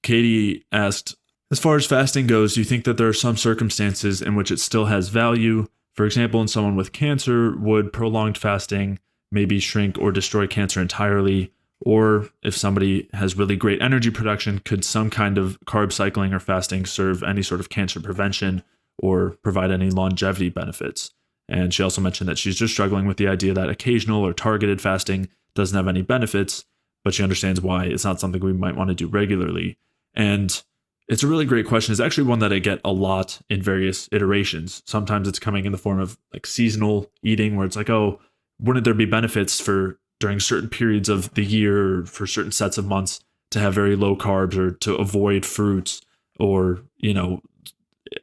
Katie asked, as far as fasting goes, do you think that there are some circumstances in which it still has value? For example, in someone with cancer, would prolonged fasting maybe shrink or destroy cancer entirely? Or if somebody has really great energy production, could some kind of carb cycling or fasting serve any sort of cancer prevention or provide any longevity benefits? And she also mentioned that she's just struggling with the idea that occasional or targeted fasting doesn't have any benefits, but she understands why it's not something we might want to do regularly. And it's a really great question. It's actually one that I get a lot in various iterations. Sometimes it's coming in the form of like seasonal eating, where it's like, oh, wouldn't there be benefits for during certain periods of the year or for certain sets of months to have very low carbs or to avoid fruits, or,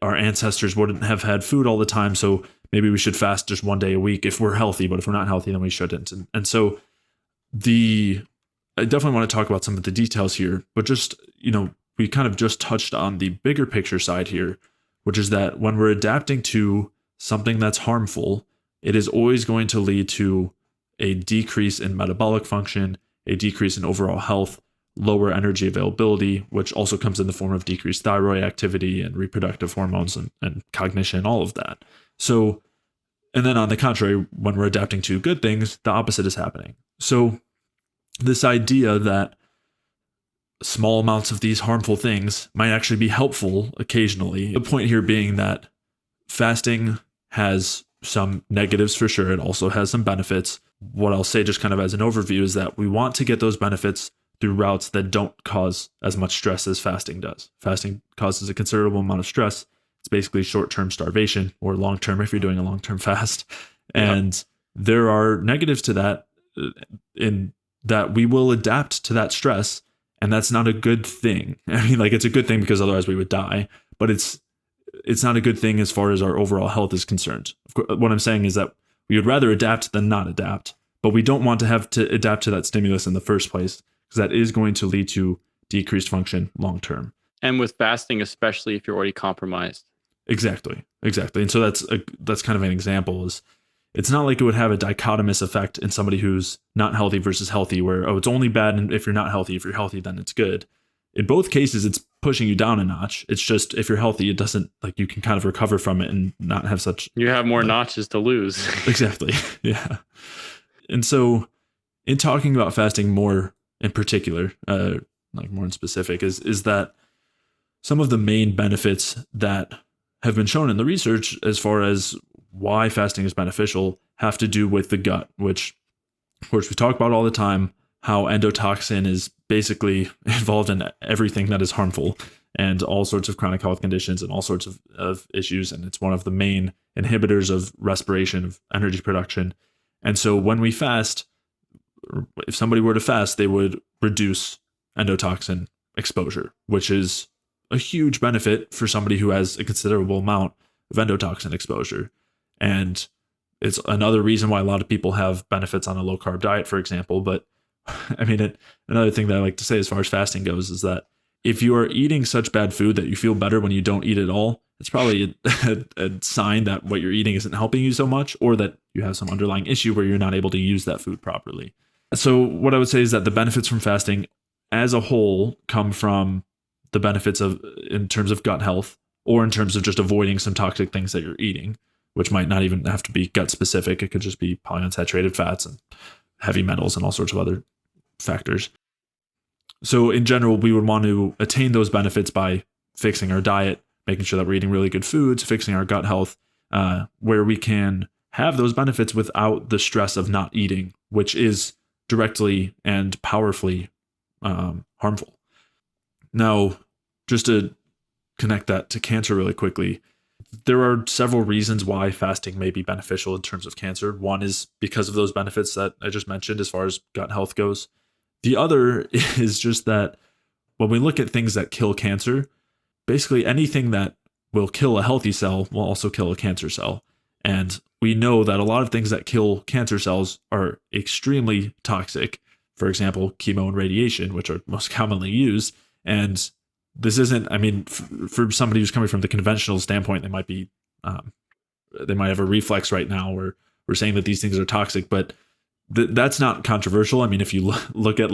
our ancestors wouldn't have had food all the time. So maybe we should fast just one day a week if we're healthy, but if we're not healthy, then we shouldn't. And so I definitely want to talk about some of the details here, but just, we kind of just touched on the bigger picture side here, which is that when we're adapting to something that's harmful, it is always going to lead to a decrease in metabolic function, a decrease in overall health, lower energy availability, which also comes in the form of decreased thyroid activity and reproductive hormones and cognition, all of that. So, and then on the contrary, when we're adapting to good things, the opposite is happening. So this idea that small amounts of these harmful things might actually be helpful occasionally. The point here being that fasting has some negatives for sure. It also has some benefits. What I'll say just kind of as an overview is that we want to get those benefits through routes that don't cause as much stress as fasting does. Fasting causes a considerable amount of stress. It's basically short-term starvation, or long-term if you're doing a long-term fast. And there are negatives to that, in that we will adapt to that stress. And that's not a good thing. I mean, it's a good thing because otherwise we would die, but it's not a good thing as far as our overall health is concerned. Of course, what I'm saying is that we would rather adapt than not adapt, but we don't want to have to adapt to that stimulus in the first place, because that is going to lead to decreased function long term. And with fasting, especially if you're already compromised. Exactly. And so that's kind of an example. It's not like it would have a dichotomous effect in somebody who's not healthy versus healthy, where, it's only bad if you're not healthy. If you're healthy, then it's good. In both cases, it's pushing you down a notch. It's just, if you're healthy, it doesn't, you can kind of recover from it and not have such... You have more notches to lose. Exactly. Yeah. And so in talking about fasting more in particular, more in specific, is that some of the main benefits that have been shown in the research as far as why fasting is beneficial have to do with the gut, which, of course, we talk about all the time, how endotoxin is basically involved in everything that is harmful and all sorts of chronic health conditions and all sorts of issues. And it's one of the main inhibitors of respiration, of energy production. And so when we fast, if somebody were to fast, they would reduce endotoxin exposure, which is a huge benefit for somebody who has a considerable amount of endotoxin exposure. And it's another reason why a lot of people have benefits on a low carb diet, for example. But I mean, another thing that I like to say as far as fasting goes is that if you are eating such bad food that you feel better when you don't eat at all, it's probably a sign that what you're eating isn't helping you so much, or that you have some underlying issue where you're not able to use that food properly. So what I would say is that the benefits from fasting as a whole come from the benefits in terms of gut health, or in terms of just avoiding some toxic things that you're eating, which might not even have to be gut specific. It could just be polyunsaturated fats and heavy metals and all sorts of other factors. So in general, we would want to attain those benefits by fixing our diet, making sure that we're eating really good foods, fixing our gut health, where we can have those benefits without the stress of not eating, which is directly and powerfully harmful. Now, just to connect that to cancer really quickly, there are several reasons why fasting may be beneficial in terms of cancer. One is because of those benefits that I just mentioned as far as gut health goes. The other is just that when we look at things that kill cancer, basically anything that will kill a healthy cell will also kill a cancer cell. And we know that a lot of things that kill cancer cells are extremely toxic. For example, chemo and radiation, which are most commonly used. And this isn't, I mean, for somebody who's coming from the conventional standpoint, they might have a reflex right now where we're saying that these things are toxic, but that's not controversial. I mean, if you look at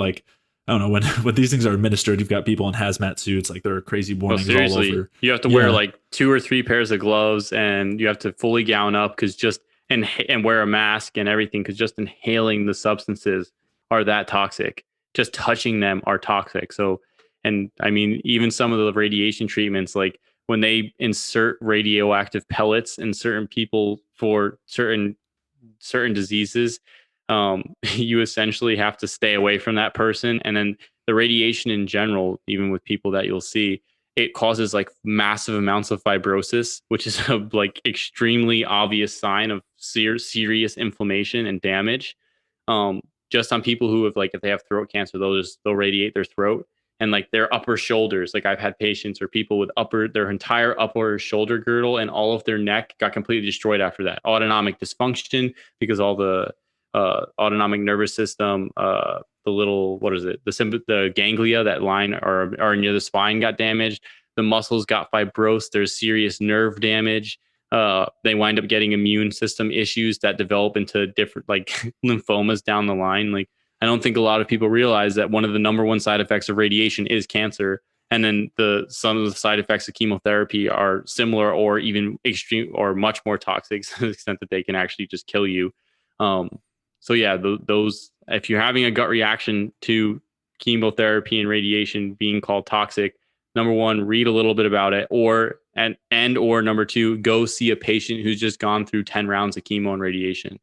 I don't know, when these things are administered, you've got people in hazmat suits, like there are crazy Well, warnings all seriously, over. you have to wear like 2 or 3 pairs of gloves, and you have to fully gown up because just and wear a mask and everything because just inhaling the substances are that toxic. Just touching them are toxic. So, and I mean, even some of the radiation treatments, like when they insert radioactive pellets in certain people for certain diseases, you essentially have to stay away from that person. And then the radiation in general, even with people that you'll see, it causes like massive amounts of fibrosis, which is a like extremely obvious sign of serious inflammation and damage. Just on people who have like, if they have throat cancer, they'll radiate their throat and like their upper shoulders. Like I've had patients or people with their entire upper shoulder girdle and all of their neck got completely destroyed after that. Autonomic dysfunction because all the autonomic nervous system, the little, what is it? The ganglia that line are near the spine got damaged. The muscles got fibrosed. There's serious nerve damage. They wind up getting immune system issues that develop into different like lymphomas down the line. Like I don't think a lot of people realize that one of the number one side effects of radiation is cancer. And then some of the side effects of chemotherapy are similar or even extreme or much more toxic to the extent that they can actually just kill you. So yeah, those, if you're having a gut reaction to chemotherapy and radiation being called toxic, number one, read a little bit about it, or number two, go see a patient who's just gone through 10 rounds of chemo and radiation.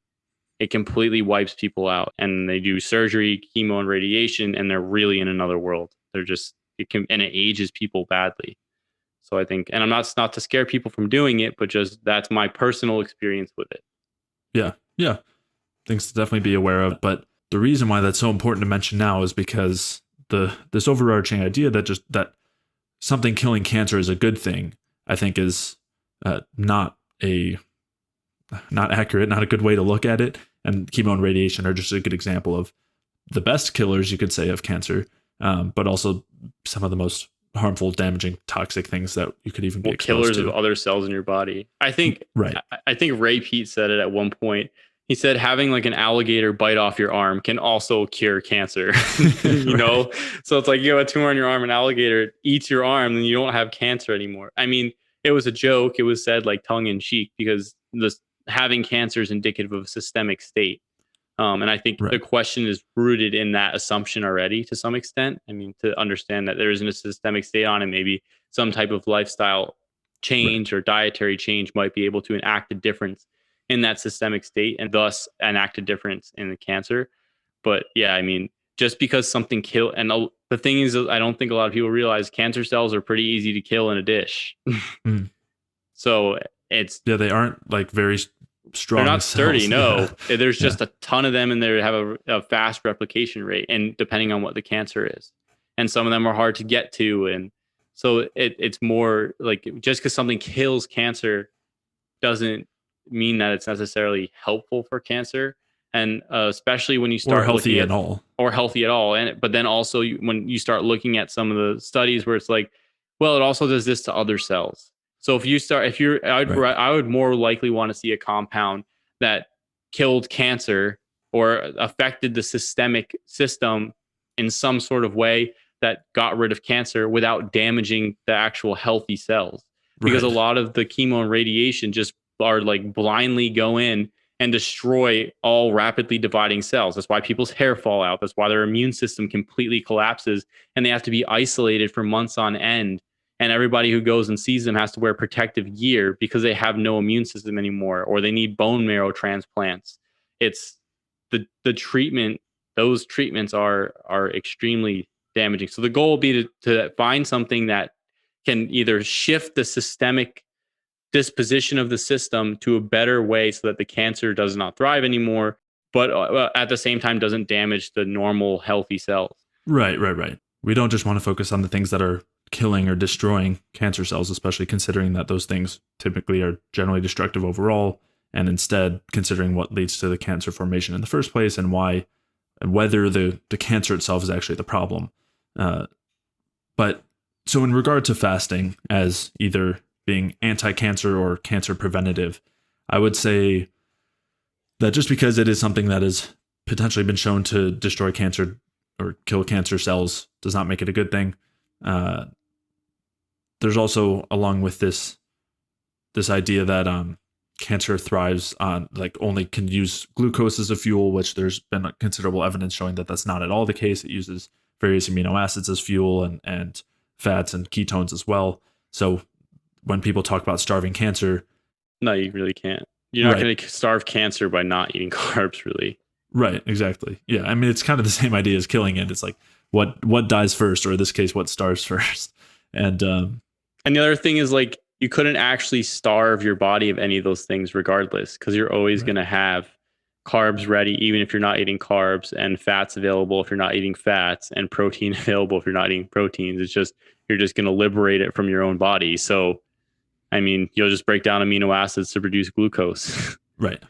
It completely wipes people out, and they do surgery, chemo, and radiation, and they're really in another world. And it ages people badly. So I think, and I'm not to scare people from doing it, but just that's my personal experience with it. Yeah. Things to definitely be aware of. But the reason why that's so important to mention now is because this overarching idea that something killing cancer is a good thing, I think is not accurate, not a good way to look at it. And chemo and radiation are just a good example of the best killers, you could say, of cancer, but also some of the most harmful, damaging, toxic things that you could even be exposed killers to. of other cells in your body. I think right. I think Ray Peat said it at one point. He said having like an alligator bite off your arm can also cure cancer. You know? So it's like you have a tumor on your arm, an alligator eats your arm, and you don't have cancer anymore. I mean, it was a joke. It was said like tongue in cheek because having cancer is indicative of a systemic state. And I think the question is rooted in that assumption already to some extent. I mean, to understand that there isn't a systemic state on it, maybe some type of lifestyle change or dietary change might be able to enact a difference in that systemic state and thus enact a difference in the cancer. But yeah, I mean, just because something and the thing is, I don't think a lot of people realize cancer cells are pretty easy to kill in a dish. So they aren't like very strong. They're not sturdy. Cells. No, there's just a ton of them, and they have a fast replication rate, and depending on what the cancer is, and some of them are hard to get to, and so it's more like just because something kills cancer doesn't mean that it's necessarily helpful for cancer, and especially when you start healthy at all, and but then also when you start looking at some of the studies where it's like, well, it also does this to other cells. So I would more likely want to see a compound that killed cancer or affected the systemic system in some sort of way that got rid of cancer without damaging the actual healthy cells. Because a lot of the chemo and radiation just are like blindly go in and destroy all rapidly dividing cells. That's why people's hair fall out. That's why their immune system completely collapses and they have to be isolated for months on end. And everybody who goes and sees them has to wear protective gear because they have no immune system anymore, or they need bone marrow transplants. It's the treatment. Those treatments are extremely damaging. So the goal will be to find something that can either shift the systemic disposition of the system to a better way so that the cancer does not thrive anymore, but at the same time doesn't damage the normal healthy cells. Right. We don't just want to focus on the things that are killing or destroying cancer cells, especially considering that those things typically are generally destructive overall, and instead considering what leads to the cancer formation in the first place and why and whether the cancer itself is actually the problem. But so in regard to fasting as either being anti-cancer or cancer preventative, I would say that just because it is something that has potentially been shown to destroy cancer or kill cancer cells does not make it a good thing. There's also, along with this idea that cancer thrives on, like, only can use glucose as a fuel, which there's been considerable evidence showing that that's not at all the case. It uses various amino acids as fuel and fats and ketones as well. So when people talk about starving cancer, No, you really can't. You're not Right. going to starve cancer by not eating carbs, really. right, exactly. Yeah, I mean, it's kind of the same idea as killing it. It's like what dies first, or in this case, what starves first. And And the other thing is, like, you couldn't actually starve your body of any of those things regardless, because you're always Right. going to have carbs ready, even if you're not eating carbs, and fats available if you're not eating fats, and protein available if you're not eating proteins. It's just, you're just going to liberate it from your own body. So, I mean, you'll just break down amino acids to produce glucose. right,